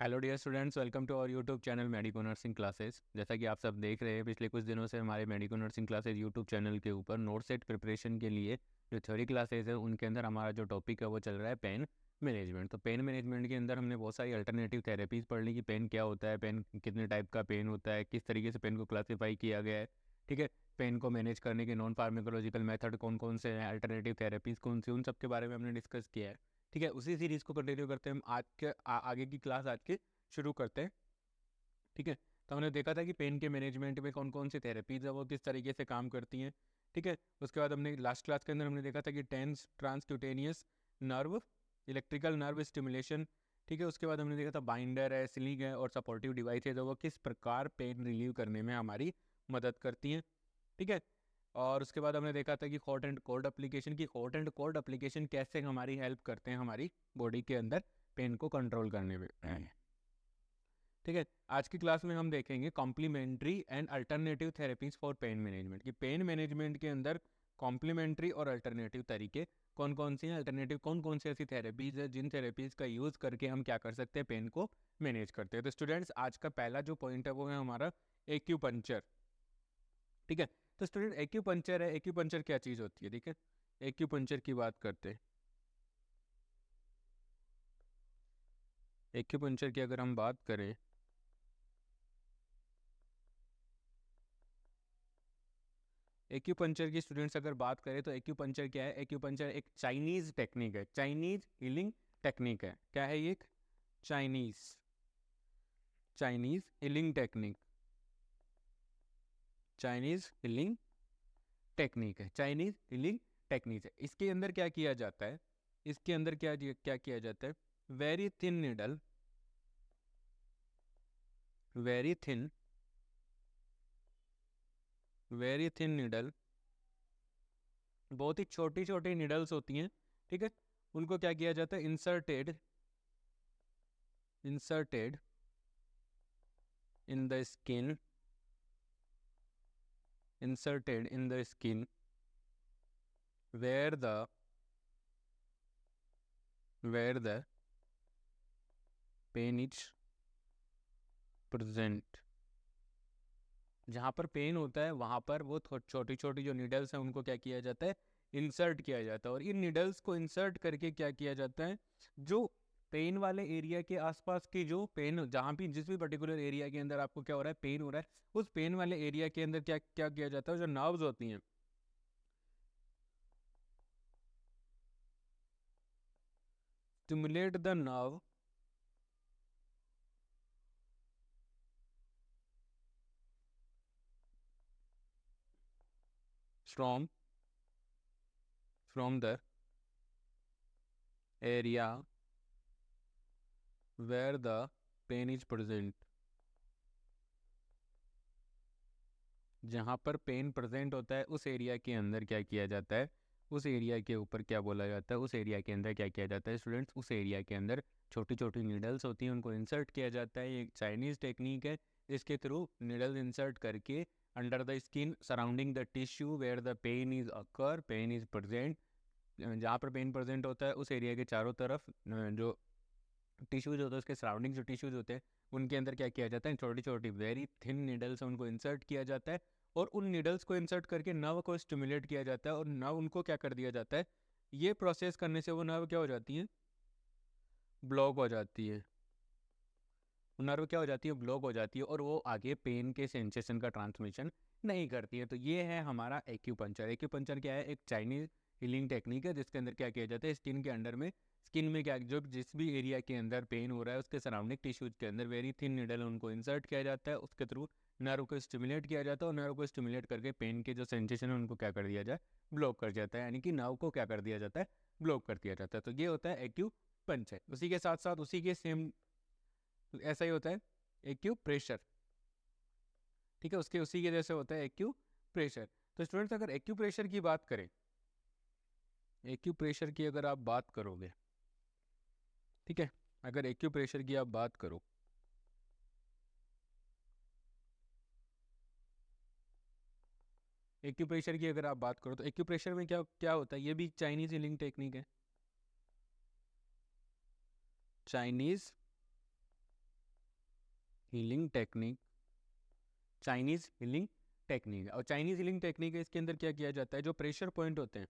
Hello dear students, welcome to our YouTube channel medico nursing classes. जैसा कि आप सब देख रहे हैं, पिछले कुछ दिनों से हमारे medico nursing classes YouTube channel के ऊपर नोट सेट प्रिपरेशन के लिए जो थ्योरी क्लासेस है उनके अंदर हमारा जो टॉपिक है वो चल रहा है पेन मैनेजमेंट। तो पेन मैनेजमेंट के अंदर हमने बहुत सारी अल्टरनेटिव थेरेपीज़ पढ़ ली कि पेन क्या होता है, पेन कितने टाइप का पेन होता है, किस तरीके से पेन को क्लासीफाई किया गया है। ठीक है, पेन को मैनेज करने के नॉन फार्माकोलॉजिकल मेथड कौन कौन से हैं, अल्टरनेटिव थेरेपीज़ कौन सी, उन सब के बारे में हमने डिस्कस किया है। ठीक है, उसी सीरीज़ को कंटिन्यू करते हैं हम आज के आगे की क्लास आज के शुरू करते हैं। ठीक है, तो हमने देखा था कि पेन के मैनेजमेंट में कौन कौन सी थेरेपीज है वो किस तरीके से काम करती हैं। ठीक है, उसके बाद हमने लास्ट क्लास के अंदर हमने देखा था कि TENS transcutaneous nerve electrical nerve stimulation. ठीक है, उसके बाद हमने देखा था बाइंडर है, स्लिंग है और सपोर्टिव डिवाइस है जो वो किस प्रकार पेन रिलीव करने में हमारी मदद करती हैं। ठीक है, और उसके बाद हमने देखा था कि हॉट एंड कोल्ड एप्लीकेशन की हॉट एंड कोल्ड एप्लीकेशन कैसे हमारी हेल्प करते हैं हमारी बॉडी के अंदर पेन को कंट्रोल करने में। ठीक है, आज की क्लास में हम देखेंगे complementary and alternative therapies for pain management कि पेन मैनेजमेंट के अंदर कॉम्प्लीमेंट्री और अल्टरनेटिव तरीके कौन कौन सी हैं, अल्टरनेटिव कौन कौन सी ऐसी थेरेपीज है जिन थेरेपीज का यूज़ करके हम क्या कर सकते हैं, पेन को मैनेज करते हैं। तो स्टूडेंट्स, आज का पहला जो पॉइंट है वो है हमारा एक्यूपंक्चर। ठीक है, तो स्टूडेंट एक्यूपंक्चर है, एक्यूपंक्चर क्या चीज़ होती है? ठीक है, एक्यूपंक्चर की बात करते हैं। एक्यूपंक्चर की अगर हम बात करें, एक्यूपंक्चर की स्टूडेंट्स अगर बात करें तो एक्यूपंक्चर क्या है? एक्यूपंक्चर एक चाइनीज टेक्निक है, चाइनीज हीलिंग टेक्निक है। क्या है ये? Chinese Chinese healing technique, Chinese healing technique है, चाइनीज हीलिंग टेक्निक है। इसके अंदर क्या किया जाता है? इसके अंदर क्या क्या किया जाता है? Very thin needle, very thin, very thin needle, बहुत ही छोटी छोटी निडल्स होती हैं। ठीक है, उनको क्या किया जाता है? Inserted, inserted in the skin, inserted in the skin where the pain is present। जहाँ पर पेन होता है वहाँ पर वो छोटी छोटी जो निडल्स हैं उनको क्या किया जाता है? इंसर्ट किया जाता है। और इन निडल्स को इंसर्ट करके क्या किया जाता है? जो पेन वाले एरिया के आसपास की जो पेन, जहाँ भी जिस भी पर्टिकुलर एरिया के अंदर आपको क्या हो रहा है, पेन हो रहा है, उस पेन वाले एरिया के अंदर क्या क्या किया जाता है? जो नर्व्स होती हैं, stimulate the nerve from the area where the pain is present। जहाँ पर पेन प्रेजेंट होता है उस एरिया के अंदर क्या किया जाता है? उस एरिया के ऊपर क्या बोला जाता है? उस एरिया के अंदर क्या किया जाता है स्टूडेंट्स? उस एरिया के अंदर छोटी छोटी नीडल्स होती हैं, उनको इंसर्ट किया जाता है। ये एक चाइनीज टेक्निक है, इसके थ्रू नीडल इंसर्ट करके under the skin surrounding the tissue where the pain is occur, pain is present. जहाँ पर पेन प्रेजेंट होता है उस एरिया के चारों तरफ जो टिश्यूज होते हैं, उसके सराउंडिंग जो टिश्यूज होते हैं उनके अंदर क्या किया जाता है? छोटी छोटी वेरी थिन निडल्स उनको इंसर्ट किया जाता है और उन निडल्स को इंसर्ट करके नर्व को स्टिमुलेट किया जाता है और नर्व उनको क्या कर दिया जाता है? ये प्रोसेस करने से वो नर्व क्या हो जाती है? ब्लॉक हो जाती है। नर्व क्या हो जाती है? ब्लॉक हो जाती है और वो आगे पेन के सेंसेशन का ट्रांसमिशन नहीं करती है। तो ये है हमारा एक्यूपंक्चर। एक्यूपंक्चर क्या है? एक चाइनीज हीलिंग टेक्निक है जिसके अंदर क्या किया जाता है? स्किन के अंडर में, स्किन में क्या, जो जिस भी एरिया के अंदर पेन हो रहा है उसके सराउंडिंग टिश्यूज के अंदर वेरी थिन निडल उनको इंसर्ट किया जाता है, उसके थ्रू नर्व को स्टिमुलेट किया जाता है और नर्व को स्टिमुलेट करके पेन के जो सेंसेशन है उनको क्या कर दिया जाए? ब्लॉक कर जाता है, यानी कि नर्व को क्या कर दिया जाता है? ब्लॉक कर दिया जाता है। तो ये होता है एक्यूपंक्चर। उसी के साथ साथ उसी के सेम ऐसा ही होता है एक्यू प्रेशर। ठीक है, उसके उसी के जैसे होता है एक्यू प्रेशर। तो स्टूडेंट्स, अगर एक्यू प्रेशर की बात करें, एक्यू प्रेशर की अगर आप बात करोगे, ठीक है, अगर एक्यू प्रेशर की आप बात करो, एक्यू प्रेशर की अगर आप बात करो तो एक्यू प्रेशर में क्या क्या होता है? ये भी चाइनीज हीलिंग टेक्निक है, Chinese healing technique, Chinese healing technique. और चाइनीज हीलिंग टेक्निक है, इसके अंदर क्या किया जाता है, जो प्रेशर पॉइंट होते हैं,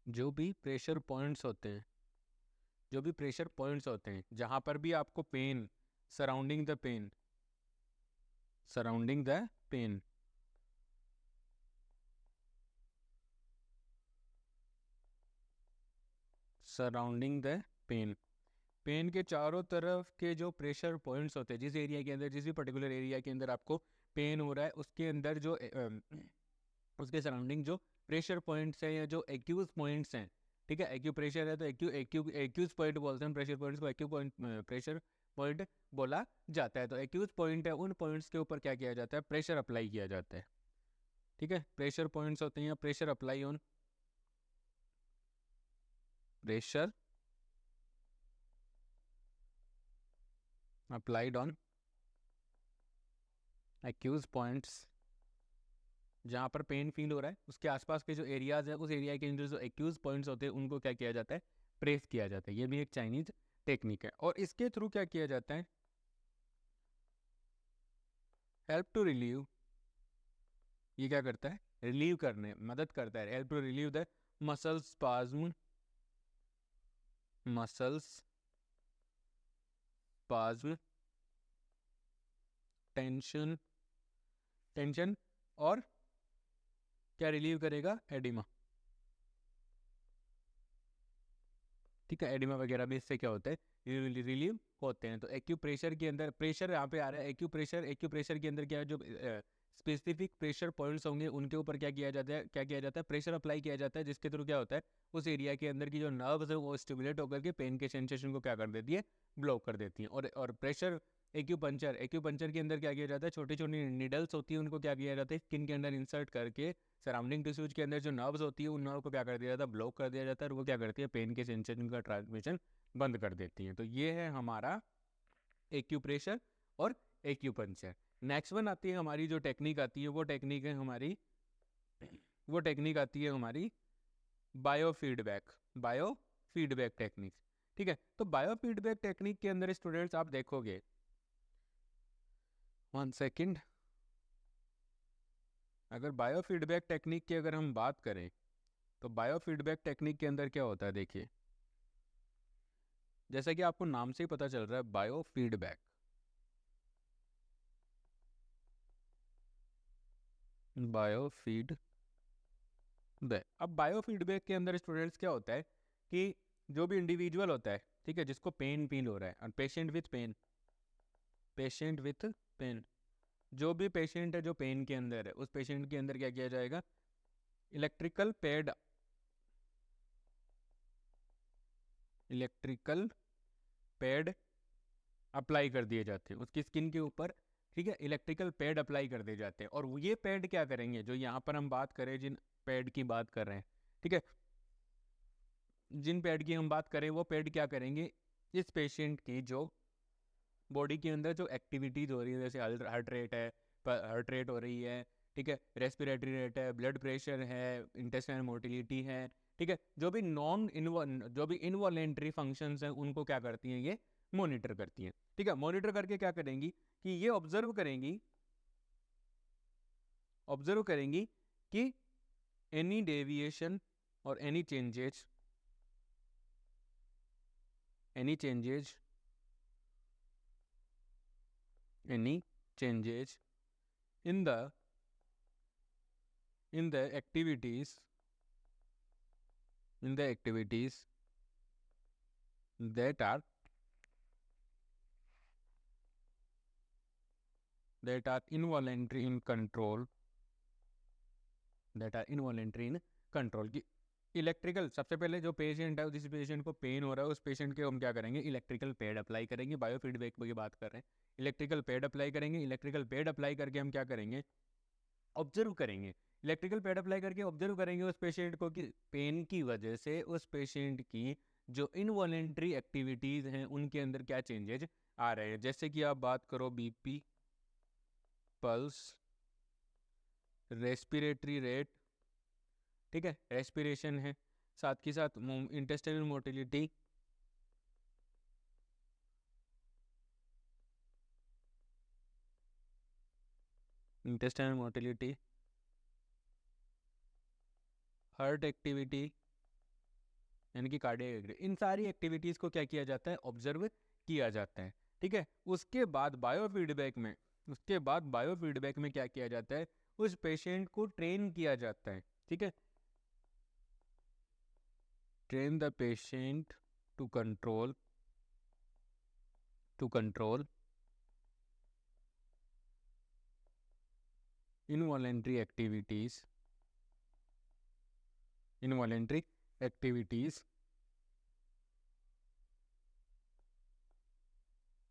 जो भी प्रेशर पॉइंट्स होते हैं, जो भी प्रेशर पॉइंट्स होते हैं, जहां पर भी आपको pain, surrounding the pain, surrounding the pain, surrounding the pain, pain के चारों तरफ के जो प्रेशर पॉइंट्स होते हैं, जिस एरिया के अंदर, जिस भी पर्टिकुलर एरिया के अंदर आपको पेन हो रहा है, उसके अंदर जो उसके सराउंडिंग जो प्रेशर पॉइंट्स हैं या जो एक्यूज पॉइंट्स हैं, ठीक है, एक्यू प्रेशर है तो एक्यूज पॉइंट बोलते हैं, प्रेशर पॉइंट्स को एक्यू पॉइंट, प्रेशर पॉइंट बोला जाता है। तो एक्यूज पॉइंट है, उन पॉइंट्स के ऊपर क्या किया जाता है, प्रेशर अप्लाई किया जाता है, ठीक है। प्रेशर पॉइंट्स होते हैं, pressure apply on, pressure applied on acu points, जहाँ पर पेन फील हो रहा है उसके आसपास के जो एरियाज है, उस एरिया के अंदर जो एक्यूज पॉइंट्स होते हैं उनको क्या किया जाता है, प्रेस किया जाता है। ये भी एक चाइनीज टेक्निक है। और इसके थ्रू क्या किया जाता है, हेल्प टू रिलीव, ये क्या करता है, रिलीव करने मदद करता है, help to relieve the muscle spasm, muscles spasm, tension, tension, और क्या रिलीव करेगा, एडिमा, ठीक है। एडिमा वगैरह भी इससे क्या होता है, रिलीव होते हैं। तो एक्यूप्रेशर के अंदर, प्रेशर यहाँ पे आ रहा है, एक्यूप्रेशर के अंदर क्या है, जो स्पेसिफिक प्रेशर पॉइंट्स होंगे उनके ऊपर क्या किया जाता है, क्या किया जाता है, प्रेशर अप्लाई किया जाता है, जिसके थ्रू क्या होता है, उस एरिया के अंदर की जो नर्व्स है वो स्टिमुलेट होकर के पेन के सेंसेशन को क्या कर देती है, ब्लॉक कर देती है। और प्रेशर एक्यूपंचर, एक्यूपंचर के अंदर क्या किया जाता है, छोटी छोटी निडल्स होती है, उनको क्या किया जाता है, स्किन के अंदर इंसर्ट करके सराउंडिंग टिश्यूज के अंदर जो नर्व्स होती है उन नर्व को क्या कर दिया जाता है, ब्लॉक कर दिया जाता है, और वो क्या करती है, पेन के सेंसेशन का ट्रांसमिशन बंद कर देती है। तो ये है हमारा एक्यूप्रेशर और एक्यूपंचर। नेक्स्ट वन आती है हमारी, जो टेक्निक आती है वो टेक्निक है हमारी, वो टेक्निक आती है हमारी बायोफीडबैक, बायोफीडबैक टेक्निक, ठीक है। तो बायोफीडबैक टेक्निक के अंदर स्टूडेंट्स आप देखोगे, 1 सेकेंड, अगर बायोफीडबैक टेक्निक की अगर हम बात करें तो बायोफीडबैक टेक्निक के अंदर क्या होता है, देखिए, जैसा कि आपको नाम से ही पता चल रहा है, बायोफीडबैक, बायोफीडबैक। अब बायोफीडबैक के अंदर स्टूडेंट्स क्या होता है कि जो भी इंडिविजुअल होता है, ठीक है, जिसको पेन फील हो रहा है, और patient with pain, patient with pain, जो भी पेशेंट है जो पेन के अंदर है, उस पेशेंट के अंदर क्या किया जाएगा, electrical pad, electrical pad apply कर दिए जाते हैं उसकी स्किन के ऊपर, ठीक है, इलेक्ट्रिकल पैड अप्लाई कर दिए जाते हैं। और ये पैड क्या करेंगे, जो यहाँ पर हम बात करें, जिन पैड की बात कर रहे हैं, ठीक है, जिन पैड की हम बात करें, वो पैड क्या करेंगे, इस पेशेंट की जो बॉडी के अंदर जो एक्टिविटीज हो रही है, जैसे हार्ट रेट है, हार्ट रेट हो रही है, ठीक है, रेस्पिरेटरी रेट है, ब्लड प्रेशर है, इंटेस्टाइनल मोटिलिटी है, ठीक है, जो भी इनवॉलेंट्री फंक्शंस हैं उनको क्या करती हैं, ये मॉनिटर करती हैं, ठीक है। मॉनिटर करके क्या करेंगी कि ये ऑब्जर्व करेंगी कि एनी डेविएशन और any changes, any changes, any changes in the activities, in the activities that are involuntary in control, that are involuntary in control, की इलेक्ट्रिकल, सबसे पहले जो पेशेंट है, जिस पेशेंट को पेन हो रहा है, उस पेशेंट के हम क्या करेंगे, इलेक्ट्रिकल पैड अप्लाई करेंगे, बायोफीडबैक की बात कर रहे हैं, इलेक्ट्रिकल पैड अप्लाई करेंगे, इलेक्ट्रिकल पैड अप्लाई करके हम क्या करेंगे, ऑब्जर्व करेंगे, इलेक्ट्रिकल पैड अप्लाई करके ऑब्जर्व करेंगे उस पेशेंट को कि पेन की वजह से उस पेशेंट की जो इनवॉलेंट्री एक्टिविटीज़ हैं उनके अंदर क्या चेंजेज आ रहे हैं। जैसे कि आप बात करो बीपी, पल्स, रेस्पिरेटरी रेट, ठीक है, रेस्पिरेशन है, साथ के साथ intestinal motility, intestinal motility, heart activity यानी कि कार्डियक एक्टिविटी, इन सारी एक्टिविटीज़ को क्या किया जाता है, ऑब्जर्व किया जाता है। ठीक है, उसके बाद बायोफीडबैक में क्या किया जाता है, उस पेशेंट को ट्रेन किया जाता है। ठीक है, train the patient to control involuntary activities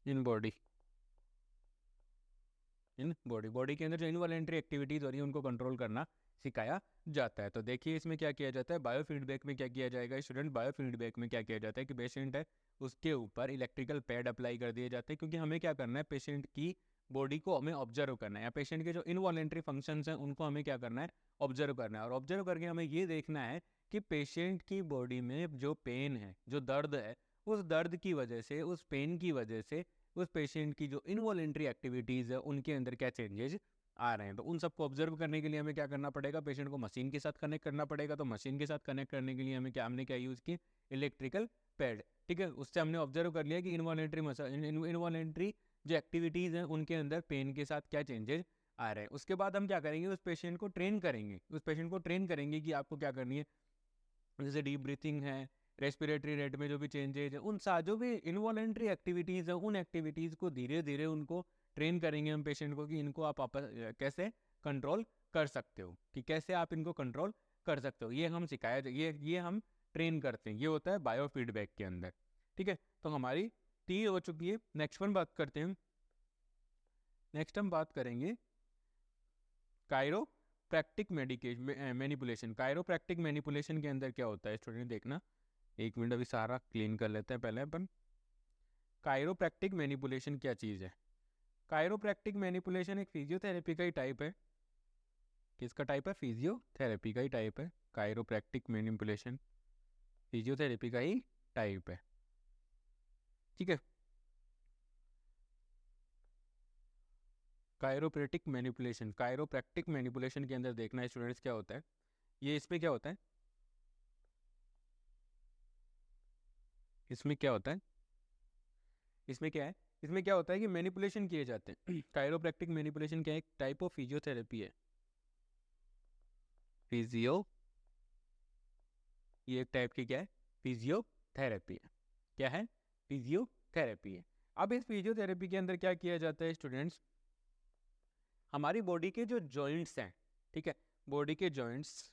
in body के अंदर जो इनवॉलेंट्री एक्टिविटीज़ हो रही है उनको कंट्रोल करना सिखाया जाता है। तो देखिए इसमें क्या किया जाता है, बायोफीडबैक में क्या किया जाएगा स्टूडेंट, बायोफीडबैक में क्या किया जाता है कि पेशेंट है उसके ऊपर इलेक्ट्रिकल पैड अप्लाई कर दिए जाते हैं, क्योंकि हमें क्या करना है, पेशेंट की बॉडी को हमें ऑब्जर्व करना है, या पेशेंट के जो इनवॉलेंट्री फंक्शंस हैं उनको हमें क्या करना है, ऑब्जर्व करना है। और ऑब्जर्व करके हमें ये देखना है कि पेशेंट की बॉडी में जो पेन है, जो दर्द है, उस दर्द की वजह से, उस पेन की वजह से उस पेशेंट की जो इनवॉलेंट्री एक्टिविटीज़ है उनके अंदर क्या चेंजेस आ रहे हैं। तो उन सबको ऑब्जर्व करने के लिए हमें क्या करना पड़ेगा, पेशेंट को मशीन के साथ कनेक्ट करना पड़ेगा। तो मशीन के साथ कनेक्ट करने के लिए हमने क्या यूज़ की, इलेक्ट्रिकल पैड। ठीक है, उससे हमने ऑब्जर्व कर लिया कि इनवॉलेंट्री जो एक्टिविटीज़ हैं उनके अंदर पेन के साथ क्या चेंजेस आ रहे हैं। उसके बाद हम क्या करेंगे, उस पेशेंट को ट्रेन करेंगे कि आपको क्या करनी है, जैसे डीप ब्रीथिंग है, रेस्पिरेटरी रेट में जो भी चेंजेज है, उन जो भी इनवॉलेंट्री एक्टिविटीज़ है उन एक्टिविटीज़ को धीरे धीरे उनको ट्रेन करेंगे हम पेशेंट को, कि इनको आप कैसे कंट्रोल कर सकते हो, कि कैसे आप इनको कंट्रोल कर सकते हो। ये हम ये हम ट्रेन करते हैं, ये होता है बायोफीडबैक के अंदर। ठीक है, तो हमारी 3 हो चुकी है। नेक्स्ट हम बात करेंगे कायरोप्रैक्टिक मैनिपुलेशन। कायरोप्रैक्टिक मैनिपुलेशन के अंदर क्या होता है स्टूडेंट, देखना, एक मिनट अभी सारा क्लीन कर लेते हैं पहले अपन। कायरोप्रैक्टिक मैनिपुलेशन क्या चीज़ है, कायरोप्रैक्टिक मैनिपुलेशन एक फिजियोथेरेपी का ही टाइप है। किसका टाइप है, फिजियोथेरेपी का ही टाइप है। कायरोप्रैक्टिक मैनिपुलेशन फिजियोथेरेपी का ही टाइप है। ठीक है, कायरोप्रैक्टिक मैनिपुलेशन के अंदर देखना है स्टूडेंट्स क्या होता है, ये इसमें क्या होता है, इसमें क्या होता है, इसमें क्या है, इसमें क्या होता है कि मैनिपुलेशन किए जाते हैं। कायरोप्रैक्टिक मैनिपुलेशन क्या है, एक टाइप ऑफ फिजियोथेरेपी है। ये एक टाइप की क्या है, फिजियोथेरेपी है। क्या है, फिजियोथेरेपी है। अब इस फिजियोथेरेपी के अंदर क्या किया जाता है स्टूडेंट्स, हमारी बॉडी के जो जॉइंट्स हैं, ठीक है, बॉडी के जॉइंट्स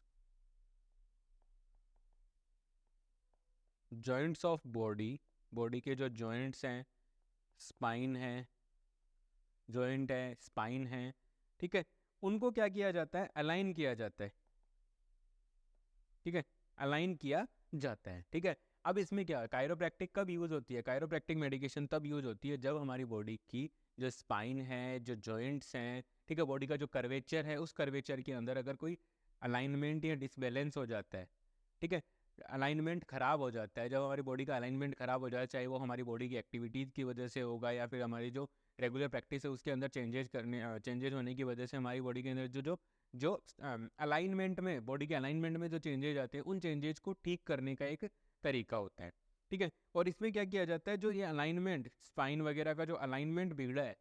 ऑफ बॉडी के जो जॉइंट्स हैं, स्पाइन है, जॉइंट है, स्पाइन है, ठीक है, उनको क्या किया जाता है, अलाइन किया जाता है। ठीक है, अलाइन किया जाता है। ठीक है, अब इसमें क्या, कायरोप्रैक्टिक कब यूज़ होती है, कायरोप्रैक्टिक मेडिकेशन तब यूज़ होती है जब हमारी बॉडी की जो स्पाइन है, जो जॉइंट्स हैं, ठीक है, बॉडी का जो कर्वेचर है, उस कर्वेचर के अंदर अगर कोई अलाइनमेंट या डिसबैलेंस हो जाता है, ठीक है, अलाइनमेंट ख़राब हो जाता है, जब हमारी बॉडी का अलाइनमेंट ख़राब हो जाए, चाहे वो हमारी बॉडी की एक्टिविटीज़ की वजह से होगा या फिर हमारी जो रेगुलर प्रैक्टिस है उसके अंदर चेंजेस होने की वजह से हमारी बॉडी के अंदर जो जो अलाइनमेंट में, बॉडी के अलाइनमेंट में जो चेंजेज आते हैं, उन चेंजेज को ठीक करने का एक तरीका होता है। ठीक है, और इसमें क्या किया जाता है, जो ये अलाइनमेंट, स्पाइन वगैरह का जो अलाइनमेंट बिगड़ा है,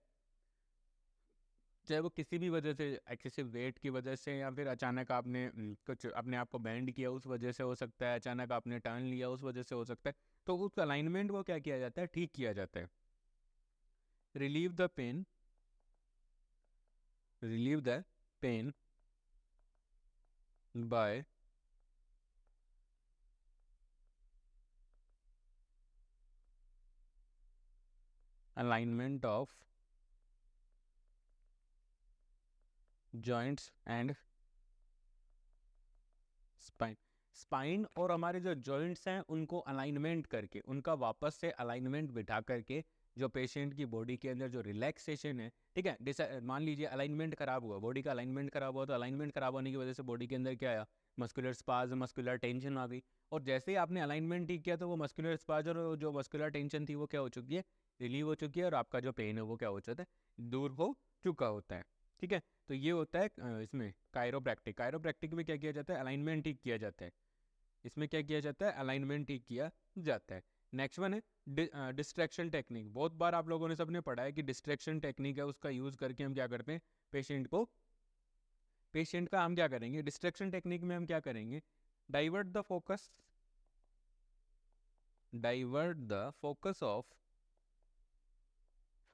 चाहे वो किसी भी वजह से, एक्सेसिव वेट की वजह से, या फिर अचानक आपने कुछ अपने आप को बैंड किया उस वजह से हो सकता है, अचानक आपने टर्न लिया उस वजह से हो सकता है, तो उस अलाइनमेंट को क्या किया जाता है, ठीक किया जाता है। Relieve the pain by alignment of joints and spine और हमारे जो जॉइंट्स हैं उनको अलाइनमेंट करके, उनका वापस से अलाइनमेंट बिठा करके, जो पेशेंट की बॉडी के अंदर जो रिलैक्सेशन है, ठीक है, जैसे मान लीजिए अलाइनमेंट खराब हुआ, बॉडी का अलाइनमेंट खराब हुआ, तो अलाइनमेंट खराब होने की वजह से बॉडी के अंदर क्या आया, मस्कुलर स्पाज, मस्कुलर टेंशन आ गई, और जैसे ही आपने अलाइनमेंट ठीक किया तो वो मस्कुलर स्पाज और जो मस्कुलर टेंशन थी वो क्या हो चुकी है, रिलीव हो चुकी है, और आपका जो पेन है वो क्या हो चुका है, दूर हो चुका होता है। ठीक है, तो ये होता है इसमें कायरोप्रैक्टिक। कायरोप्रैक्टिक में क्या किया जाता है, अलाइनमेंट ठीक किया जाता है। इसमें क्या किया जाता है, अलाइनमेंट ठीक किया जाता है। नेक्स्ट वन है डिस्ट्रैक्शन टेक्निक। बहुत बार आप लोगों ने सबने पढ़ा है कि डिस्ट्रैक्शन टेक्निक है, उसका यूज करके हम क्या करते हैं, पेशेंट का हम क्या करेंगे, डिस्ट्रैक्शन टेक्निक में हम क्या करेंगे, divert the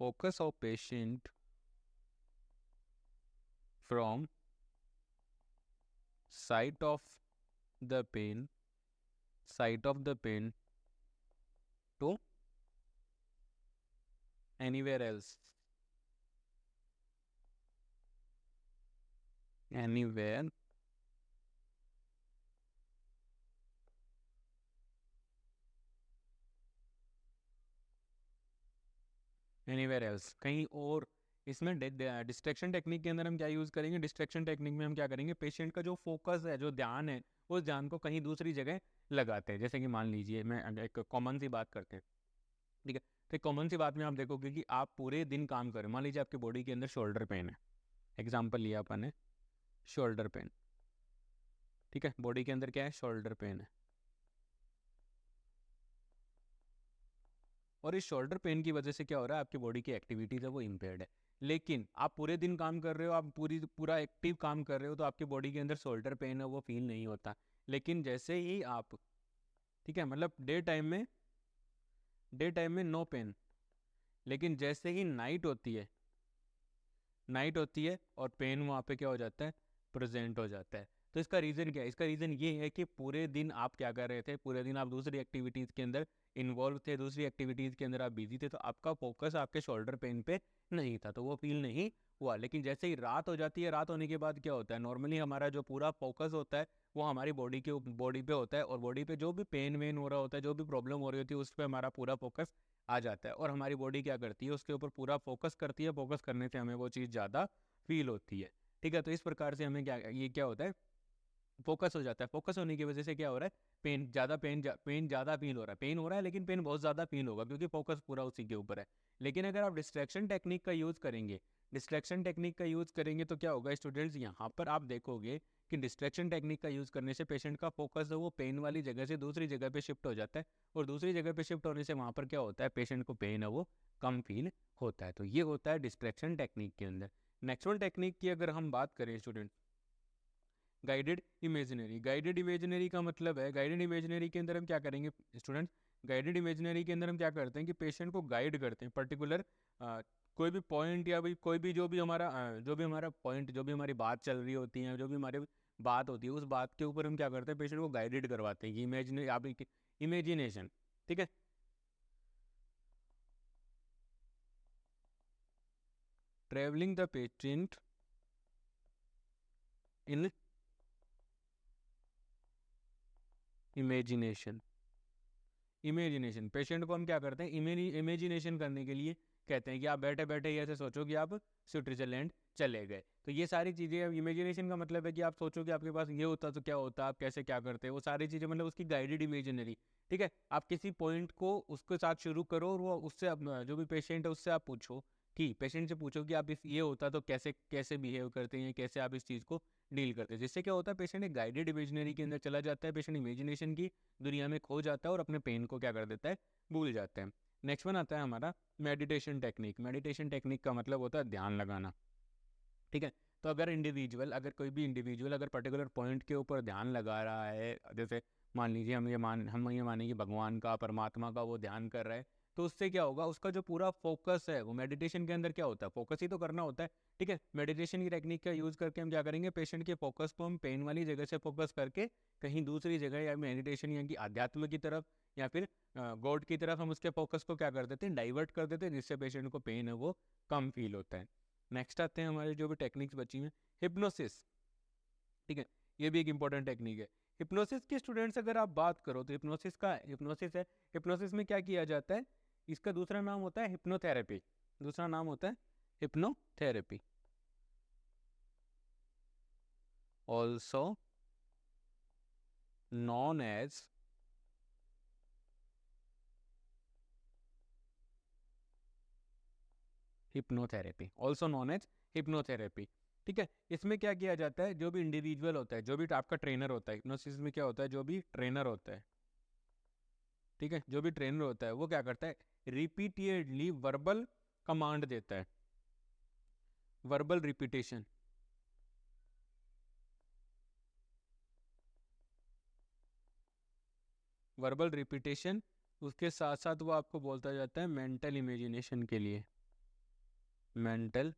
focus of patient from site of the pain to anywhere else anywhere anywhere else, कहीं और। इसमें डिस्ट्रैक्शन टेक्निक के अंदर हम क्या यूज़ करेंगे, डिस्ट्रैक्शन टेक्निक में हम क्या करेंगे, पेशेंट का जो फोकस है, जो ध्यान है, उस ध्यान को कहीं दूसरी जगह लगाते हैं। जैसे कि मान लीजिए, मैं एक कॉमन सी बात करते हैं, ठीक है। तो कॉमन सी बात में आप देखोगे कि आप पूरे दिन काम करें, मान लीजिए आपके बॉडी के अंदर शोल्डर पेन है, एग्जाम्पल लिया अपन ने, शोल्डर पेन, ठीक है, बॉडी के अंदर क्या है, शोल्डर पेन है। और इस शोल्डर पेन की वजह से क्या हो रहा है, आपकी बॉडी की एक्टिविटीज है वो इम्पेयर्ड है। लेकिन आप पूरे दिन काम कर रहे हो, आप पूरा एक्टिव काम कर रहे हो, तो आपकी बॉडी के अंदर शोल्डर पेन है वो फील नहीं होता। लेकिन जैसे ही आप, ठीक है, मतलब डे टाइम में नो पेन, लेकिन जैसे ही नाइट होती है और पेन वहाँ पे क्या हो जाता है, प्रेजेंट हो जाता है। तो इसका रीज़न क्या है, इसका रीज़न ये है कि पूरे दिन आप क्या कर रहे थे, पूरे दिन आप दूसरी एक्टिविटीज़ के अंदर इन्वॉल्व थे, दूसरी एक्टिविटीज़ के अंदर आप बिजी थे, तो आपका फोकस आपके शोल्डर पेन पे नहीं था, तो वो फील नहीं हुआ। लेकिन जैसे ही रात हो जाती है, रात होने के बाद क्या होता है, नॉर्मली हमारा जो पूरा फोकस होता है वो हमारी बॉडी पे होता है, और बॉडी पे जो भी पेन वेन हो रहा होता है, जो भी प्रॉब्लम हो रही होती है, उस पर हमारा पूरा फोकस आ जाता है, और हमारी बॉडी क्या करती है, उसके ऊपर पूरा फोकस करती है। फोकस करने से हमें वो चीज़ ज़्यादा फील होती है, ठीक है। तो इस प्रकार से हमें क्या होता है, फोकस हो जाता है। फोकस होने की वजह से क्या हो रहा है, पेन ज़्यादा फील हो रहा है, पेन हो रहा है, लेकिन पेन बहुत ज़्यादा फील होगा क्योंकि फोकस पूरा उसी के ऊपर है। लेकिन अगर आप डिस्ट्रैक्शन टेक्निक का यूज़ करेंगे तो क्या होगा स्टूडेंट्स, यहाँ पर आप देखोगे कि डिस्ट्रैक्शन टेक्निक का यूज़ करने से पेशेंट का फोकस है वो पेन वाली जगह से दूसरी जगह पे शिफ्ट हो जाता है, और दूसरी जगह पे शिफ्ट होने से वहाँ पर क्या होता है, पेशेंट को पेन है वो कम फील होता है। तो ये होता है डिस्ट्रैक्शन टेक्निक के अंदर। नेक्स्ट वन टेक्निक की अगर हम बात करें स्टूडेंट, गाइडेड इमेजिनरी का मतलब है, गाइडेड इमेजिनरी के अंदर हम क्या करेंगे स्टूडेंट्स, गाइडेड इमेजिनरी के अंदर हम क्या करते हैं कि पेशेंट को गाइड करते हैं पर्टिकुलर कोई भी पॉइंट, या भाई कोई भी जो भी हमारा पॉइंट, जो भी हमारी बात चल रही होती है, जो भी हमारी बात होती है, उस बात के ऊपर हम क्या करते हैं, पेशेंट को गाइडेड करवाते हैं कि इमेजिनेशन, ठीक है। Travelling the patient in imagination, patient को हम क्या करते हैं, इमेजिनेशन करने के लिए कहते हैं कि आप बैठे बैठे ही ऐसे सोचो कि आप स्विट्जरलैंड चले गए। तो ये सारी चीज़ें, इमेजिनेशन का मतलब है कि आप सोचो कि आपके पास ये होता तो क्या होता, आप कैसे क्या करते, वो सारी चीज़ें मतलब उसकी गाइडेड इमेजिनरी, ठीक है। आप किसी पॉइंट को उसके साथ शुरू करो, और वो उससे जो भी पेशेंट है उससे आप पूछो, ठीक, पेशेंट से पूछो कि आप इस ये होता तो कैसे कैसे बिहेव करते हैं, कैसे आप इस चीज़ को डील करते हैं। जिससे क्या होता है, पेशेंट एक गाइडेड इमेजिनरी के अंदर चला जाता है, पेशेंट इमेजिनेशन की दुनिया में खो जाता है और अपने पेन को क्या कर देता है, भूल जाते हैं। नेक्स्ट वन आता है हमारा मेडिटेशन टेक्निक। मेडिटेशन टेक्निक का मतलब होता है ध्यान लगाना, ठीक है। तो अगर कोई भी इंडिविजुअल अगर पर्टिकुलर पॉइंट के ऊपर ध्यान लगा रहा है, जैसे मान लीजिए हम ये माने कि भगवान का, परमात्मा का वो ध्यान कर रहा है, तो उससे क्या होगा, उसका जो पूरा फोकस है वो मेडिटेशन के अंदर क्या होता है, फोकस ही तो करना होता है, ठीक है। मेडिटेशन की टेक्निक का यूज़ करके हम क्या करेंगे, पेशेंट के फोकस को हम पेन वाली जगह से फोकस करके कहीं दूसरी जगह, या मेडिटेशन यानी कि अध्यात्म की तरफ, या फिर गॉड की तरफ हम उसके फोकस को क्या कर देते हैं, डाइवर्ट कर देते हैं, जिससे पेशेंट को पेन है वो कम फील होता है। नेक्स्ट आते हैं हमारे जो भी टेक्निक्स बची हैं, हिप्नोसिस, ठीक है। ये भी एक इंपॉर्टेंट टेक्निक है। हिप्नोसिस के स्टूडेंट्स अगर आप बात करो तो हिप्नोसिस में क्या किया जाता है, इसका दूसरा नाम होता है हिप्नोथेरेपी, दूसरा नाम होता है hypnotherapy, also known as hypnotherapy, also known as hypnotherapy. ठीक है। इसमें क्या किया जाता है, जो भी इंडिविजुअल होता है, जो भी आपका ट्रेनर होता है हिप्नोसिस में, क्या होता है, जो भी ट्रेनर होता है, ठीक है, जो भी ट्रेनर होता है वो क्या करता है, रिपीटेडली वर्बल कमांड देता है, वर्बल रिपीटेशन, वर्बल रिपीटेशन। उसके साथ साथ वो आपको बोलता जाता है मेंटल इमेजिनेशन के लिए, मेंटल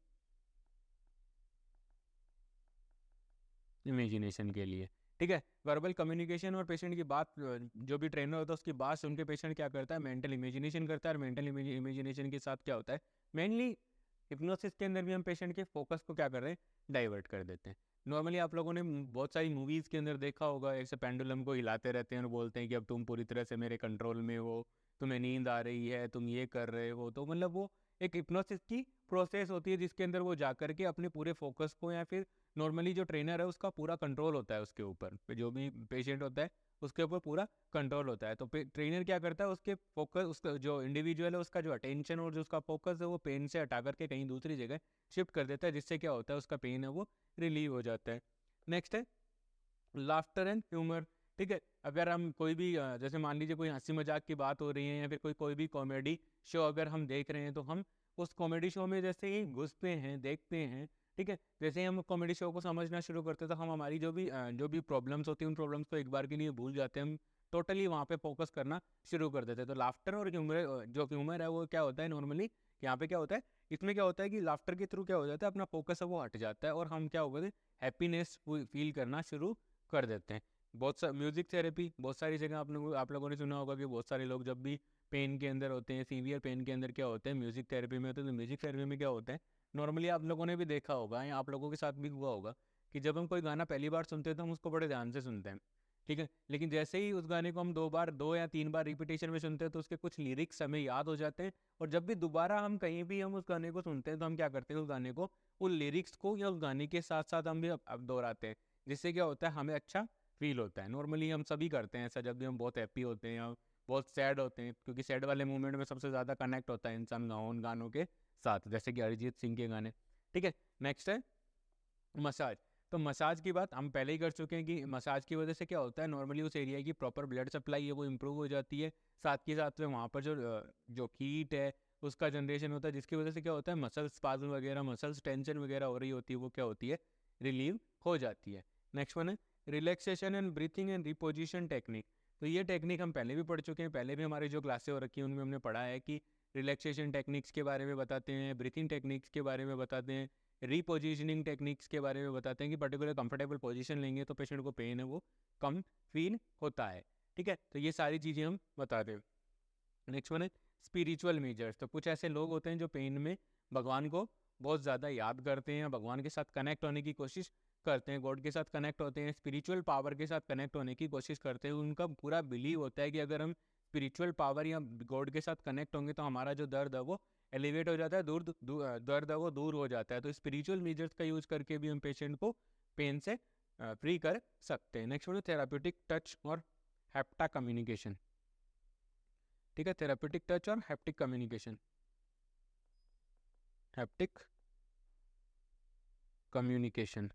इमेजिनेशन के लिए, ठीक है। वर्बल कम्युनिकेशन और पेशेंट की बात, जो भी ट्रेनर होता है उसकी बात सुन के पेशेंट क्या करता है, मेंटल इमेजिनेशन करता है। और मेंटल इमेजिनेशन के साथ क्या होता है, मेनली हिप्नोसिस के अंदर भी हम पेशेंट के फोकस को क्या कर रहे हैं, डाइवर्ट कर देते हैं। नॉर्मली आप लोगों ने बहुत सारी मूवीज़ के अंदर देखा होगा, ऐसे पेंडुलम को हिलाते रहते हैं और बोलते हैं कि अब तुम पूरी तरह से मेरे कंट्रोल में हो, तुम्हें नींद आ रही है, तुम ये कर रहे हो। तो मतलब वो एक हिप्नोसिस की प्रोसेस होती है जिसके अंदर वो जा करके अपने पूरे फोकस को, या फिर नॉर्मली जो ट्रेनर है उसका पूरा कंट्रोल होता है उसके ऊपर, जो भी पेशेंट होता है उसके ऊपर पूरा कंट्रोल होता है। तो ट्रेनर क्या करता है, उसके फोकस, उसका जो इंडिविजुअल है उसका जो अटेंशन और जो उसका फोकस है वो पेन से हटा करके कहीं दूसरी जगह शिफ्ट कर देता है, जिससे क्या होता है, उसका पेन है वो रिलीव हो जाता है। नेक्स्ट है लाफ्टर एंड ह्यूमर, ठीक है। अगर हम कोई भी जैसे मान लीजिए कोई हंसी मजाक की बात हो रही है, या फिर कोई भी कॉमेडी शो अगर हम देख रहे हैं, तो हम उस कॉमेडी शो में जैसे ही घुसते हैं, देखते हैं, ठीक है, जैसे ही हम कॉमेडी शो को समझना शुरू करते हैं, तो हम हमारी जो भी प्रॉब्लम्स होती हैं उन प्रॉब्लम्स को एक बार के लिए भूल जाते हैं, हम टोटली वहाँ पे फोकस करना शुरू कर देते हैं। तो लाफ्टर और ह्यूमर, जो ह्यूमर है वो क्या होता है नॉर्मली, यहाँ पे क्या होता है, इसमें क्या होता है कि लाफ्टर के थ्रू क्या हो जाता है, अपना फोकस है वो हट जाता है और हम क्या होगा, हैप्पीनेस फील करना शुरू कर देते हैं। बहुत सा म्यूजिक थेरेपी, बहुत सारी जगह आप लोगों ने सुना होगा कि बहुत सारे लोग जब भी पेन के अंदर होते हैं, सीवियर पेन के अंदर क्या होते हैं, म्यूजिक थेरेपी में होते हैं। तो म्यूजिक थेरेपी में क्या होता है, नॉर्मली आप लोगों ने भी देखा होगा या आप लोगों के साथ भी हुआ होगा कि जब हम कोई गाना पहली बार सुनते हैं तो हम उसको बड़े ध्यान से सुनते हैं, ठीक है। लेकिन जैसे ही उस गाने को हम दो या तीन बार रिपीटेशन में सुनते हैं तो उसके कुछ लिरिक्स हमें याद हो जाते हैं, और जब भी दोबारा हम कहीं भी हम उस गाने को सुनते हैं तो हम क्या करते हैं, उस गाने को, उन लिरिक्स को या उस गाने के साथ साथ हम भी अब दोहराते हैं, जिससे क्या होता है, हमें अच्छा फील होता है। नॉर्मली हम सभी करते हैं ऐसा, जब भी हम बहुत हैप्पी होते हैं या बहुत सैड होते हैं, क्योंकि सैड वाले मोमेंट में सबसे ज़्यादा कनेक्ट होता है इंसान उन गानों के साथ, जैसे कि अरिजीत सिंह के गाने, ठीक है। नेक्स्ट है मसाज। तो मसाज की बात हम पहले ही कर चुके हैं कि मसाज की वजह से क्या होता है, नॉर्मली उस एरिया की प्रॉपर ब्लड सप्लाई है वो इम्प्रूव हो जाती है। साथ के साथ में वहाँ पर जो हीट है उसका जनरेशन होता है, जिसकी वजह से क्या होता है, मसल्स स्पाज्म वगैरह, मसल्स टेंशन वगैरह हो रही होती है, वो क्या होती है, रिलीव हो जाती है। नेक्स्ट वन है relaxation and breathing and reposition technique. तो ये टेक्निक हम पहले भी पढ़ चुके हैं, पहले भी हमारी जो क्लासें हो रखी हैं उनमें हमने पढ़ा है कि रिलैक्सेशन टेक्निक्स के बारे में बताते हैं, ब्रीथिंग टेक्निक्स के बारे में बताते हैं, रीपोजिशनिंग टेक्निक्स के बारे में बताते हैं कि पर्टिकुलर कंफर्टेबल पोजीशन लेंगे तो पेशेंट को पेन है वो कम फील होता है, ठीक है। तो ये सारी चीज़ें हम बताते हैं। नेक्स्ट वन है स्पिरिचुअल मेजर्स। तो कुछ ऐसे लोग होते हैं जो पेन में भगवान को बहुत ज़्यादा याद करते हैं, भगवान के साथ कनेक्ट होने की कोशिश करते हैं, गॉड के साथ कनेक्ट होते हैं, स्पिरिचुअल पावर के साथ कनेक्ट होने की कोशिश करते हैं। उनका पूरा बिलीव होता है कि अगर हम स्पिरिचुअल पावर या गॉड के साथ कनेक्ट होंगे तो हमारा जो दर्द है वो एलिवेट हो जाता है, दर्द है वो दूर हो जाता है। तो स्पिरिचुअल मेजर्स का यूज़ करके भी हम पेशेंट को पेन से फ्री कर सकते हैं। नेक्स्ट वन थेराप्यूटिक टच और हैप्टा कम्युनिकेशन, ठीक है, थेराप्यूटिक टच और हैप्टिक कम्युनिकेशन, हैप्टिक कम्युनिकेशन।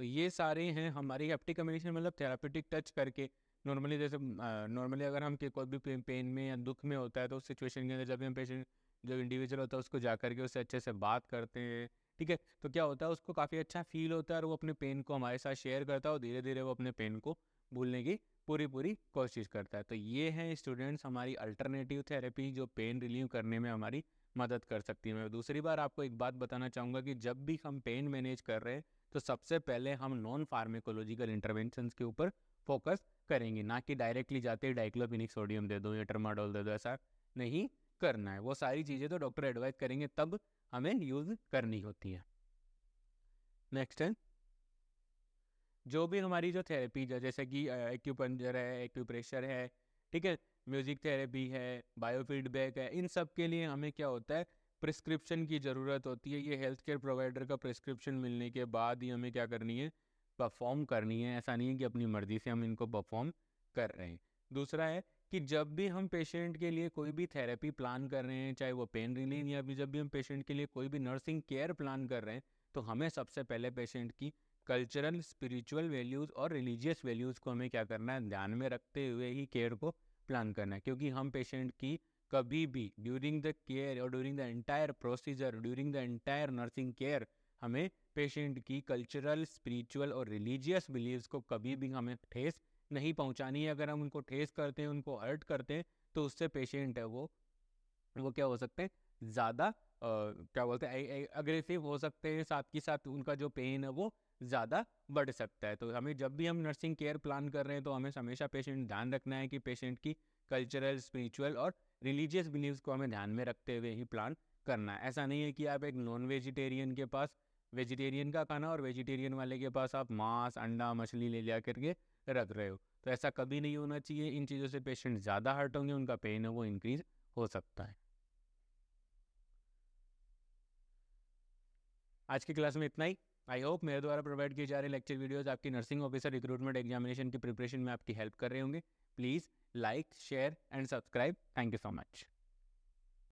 तो ये सारे हैं हमारी हैप्टिक कम्युनिकेशन, मतलब थेराप्यूटिक टच करके। नॉर्मली जैसे नॉर्मली अगर हम कोई भी पेन में या दुख में होता है तो उस सिचुएशन के अंदर जब भी हम पेशेंट, जो इंडिविजुअल होता है उसको जा करके उससे अच्छे से बात करते हैं, ठीक है, तो क्या होता है, उसको काफ़ी अच्छा फील होता है और वो अपने पेन को हमारे साथ शेयर करता है और धीरे धीरे वो अपने पेन को भूलने की पूरी पूरी कोशिश करता है। तो ये हैं स्टूडेंट्स हमारी अल्टरनेटिव थेरेपी जो पेन रिलीव करने में हमारी मदद कर सकती है। मैं दूसरी बार आपको एक बात बताना चाहूँगा कि जब भी हम पेन मैनेज कर रहे हैं तो सबसे पहले हम नॉन फार्मेकोलॉजिकल इंटरवेंशंस के ऊपर फोकस करेंगे, ना कि डायरेक्टली जाते ही डाइक्लोफिनिक सोडियम दे दो या ट्रामाडोल दे दो, ऐसा नहीं करना है। वो सारी चीज़ें तो डॉक्टर एडवाइस करेंगे तब हमें यूज़ करनी होती है। नेक्स्ट है जो भी हमारी जो थेरेपी जैसे कि एक्यूपंक्चर है, एक्यूप्रेशर है, ठीक है, म्यूजिक थेरेपी है, बायोफीडबैक है, इन सब के लिए हमें क्या होता है, प्रिस्क्रिप्शन की ज़रूरत होती है। ये हेल्थ केयर प्रोवाइडर का प्रिस्क्रिप्शन मिलने के बाद ही हमें क्या करनी है, परफॉर्म करनी है। ऐसा नहीं है कि अपनी मर्ज़ी से हम इनको परफॉर्म कर रहे हैं। दूसरा है कि जब भी हम पेशेंट के लिए कोई भी थेरेपी प्लान कर रहे हैं, चाहे वो पेन रिलीफ या फिर जब भी हम पेशेंट के लिए कोई भी नर्सिंग केयर प्लान कर रहे हैं, तो हमें सबसे पहले पेशेंट की कल्चरल, स्पिरिचुअल वैल्यूज़ और रिलीजियस वैल्यूज़ को हमें क्या करना है, ध्यान में रखते हुए ही केयर को प्लान करना है। क्योंकि हम पेशेंट की कभी भी ड्यूरिंग द केयर और during the entire procedure, during the entire nursing care, हमें पेशेंट की कल्चरल, स्पिरिचुअल और रिलीजियस बिलीव्स को कभी भी हमें ठेस नहीं पहुंचानी है। अगर हम उनको ठेस करते हैं, उनको हर्ट करते हैं, तो उससे पेशेंट है वो क्या हो सकते हैं, ज़्यादा क्या बोलते हैं, अग्रेसिव हो सकते हैं, साथ ही साथ उनका जो पेन है वो ज़्यादा बढ़ सकता है। तो हमें जब भी हम नर्सिंग केयर प्लान कर रहे हैं, तो हमें हमेशा पेशेंट ध्यान रखना है कि पेशेंट की कल्चरल, स्पिरिचुअल और रिलीजियस बिलीव्स को हमें ध्यान में रखते हुए ही प्लान करना है। ऐसा नहीं है कि आप एक नॉन वेजिटेरियन के पास वेजिटेरियन का खाना और वेजिटेरियन वाले के पास आप मांस, अंडा, मछली ले जा करके रख रहे हो। तो ऐसा कभी नहीं होना चाहिए। इन चीज़ों से पेशेंट ज़्यादा हर्ट होंगे, उनका पेन है वो इंक्रीज हो सकता है। आज की क्लास में इतना ही। आई होप मेरे द्वारा प्रोवाइड किए जा रहे लेक्चर वीडियोस आपकी नर्सिंग ऑफिसर रिक्रूटमेंट एग्जामिनेशन की प्रिपरेशन में आपकी हेल्प कर रहे होंगे। Please like, share and subscribe. Thank you so much.